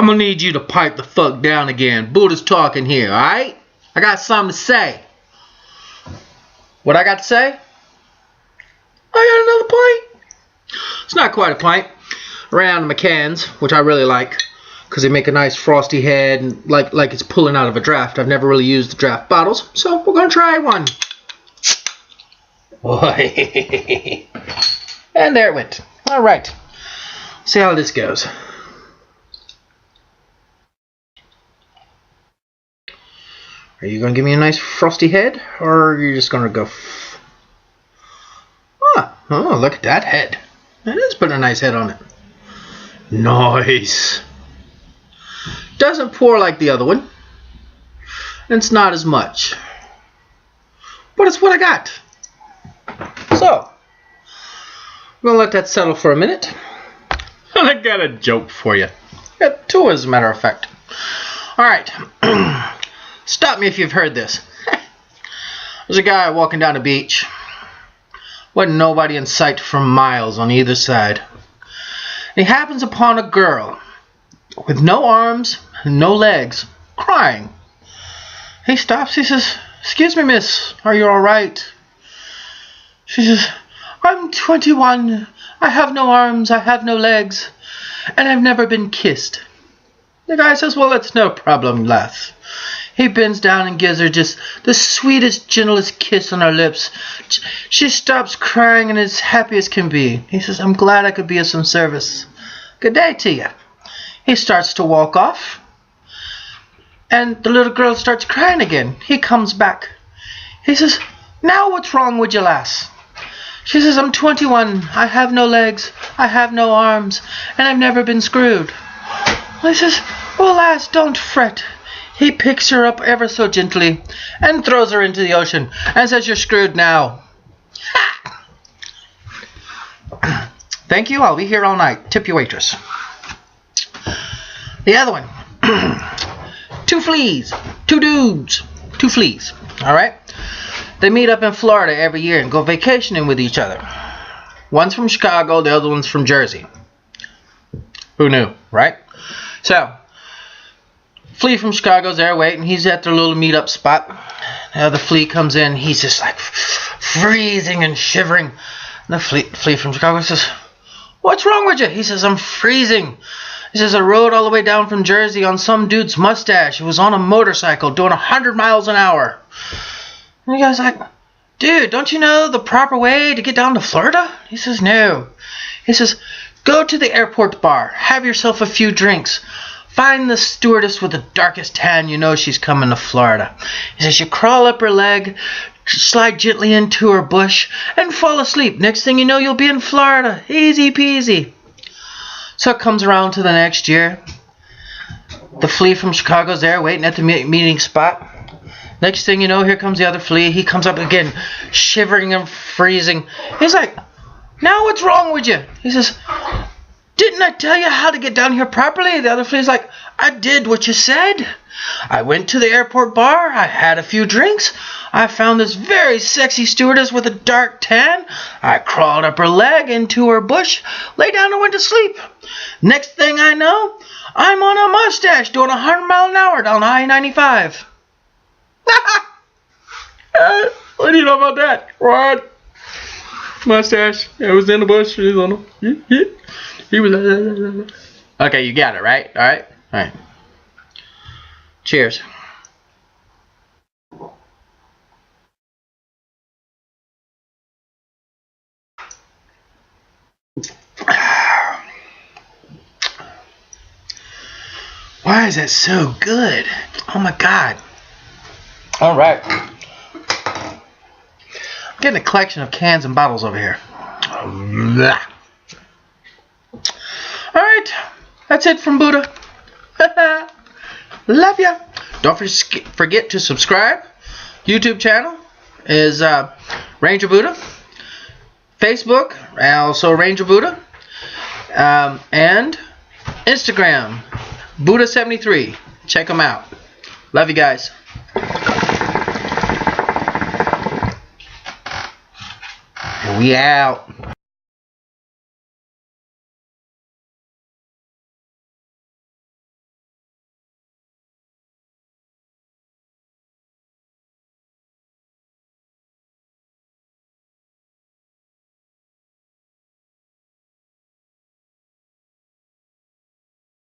I'm gonna need you to pipe the fuck down again. Budduhs talking here, alright? I got something to say. What I got to say? I got another pint. It's not quite a pint. Around McCann's, which I really like, because they make a nice frosty head and like it's pulling out of a draft. I've never really used the draft bottles, so we're gonna try one. Boy. And there it went. All right. See how this goes. Are you gonna give me a nice frosty head, or are you just gonna go? Oh, look at that head. It is putting a nice head on it. Nice. Doesn't pour like the other one. And it's not as much. But it's what I got. So, I'm going to let that settle for a minute. And I got a joke for you. Got two, as a matter of fact. Alright. Stop me if you've heard this. There's a guy walking down the beach. Wasn't nobody in sight for miles on either side. He happens upon a girl with no arms and no legs, crying. He stops. He says, "Excuse me, miss, are you alright?" She says, "I'm 21. I have no arms, I have no legs, and I've never been kissed." The guy says, "Well, that's no problem, lass." He bends down and gives her just the sweetest, gentlest kiss on her lips. She stops crying and is happy as can be. He says, "I'm glad I could be of some service. Good day to you." He starts to walk off. And the little girl starts crying again. He comes back. He says, "Now what's wrong with you, lass?" She says, "I'm 21. I have no legs. I have no arms. And I've never been screwed." He says, "Well, lass, don't fret." He picks her up ever so gently and throws her into the ocean and says, "You're screwed now." Thank you. I'll be here all night. Tip your waitress. The other one. Two fleas. Two dudes. Two fleas. Alright? They meet up in Florida every year and go vacationing with each other. One's from Chicago, the other one's from Jersey. Who knew, right? So, flea from Chicago's there waiting. He's at their little meet-up spot. The other flea comes in. He's just like freezing and shivering. And the flea from Chicago says, "What's wrong with you?" He says, "I'm freezing." He says, "I rode all the way down from Jersey on some dude's mustache. He was on a motorcycle doing 100 miles an hour. And the guy's like, "Dude, don't you know the proper way to get down to Florida?" He says, "No." He says, "Go to the airport bar. Have yourself a few drinks. Find the stewardess with the darkest tan. You know she's coming to Florida." He says, "You crawl up her leg, slide gently into her bush, and fall asleep. Next thing you know, you'll be in Florida. Easy peasy." So it comes around to the next year. The flea from Chicago's there waiting at the meeting spot. Next thing you know, here comes the other flea. He comes up again, shivering and freezing. He's like, "Now what's wrong with you?" He says, "Didn't I tell you how to get down here properly?" The other flea's like, "I did what you said. I went to the airport bar. I had a few drinks. I found this very sexy stewardess with a dark tan. I crawled up her leg into her bush, lay down and went to sleep. Next thing I know, I'm on a mustache doing 100 miles an hour down I-95. What do you know about that? What? Mustache. It was in the bush. He was. Okay, you got it, right? All right. All right. Cheers. Why is that so good? Oh my God. All right. I'm getting a collection of cans and bottles over here. All right. That's it from Budduh. Love ya. Don't forget to subscribe. YouTube channel is Ranger Budduh. Facebook, also Ranger Budduh. And Instagram, Budduh73. Check them out. Love you guys. We out.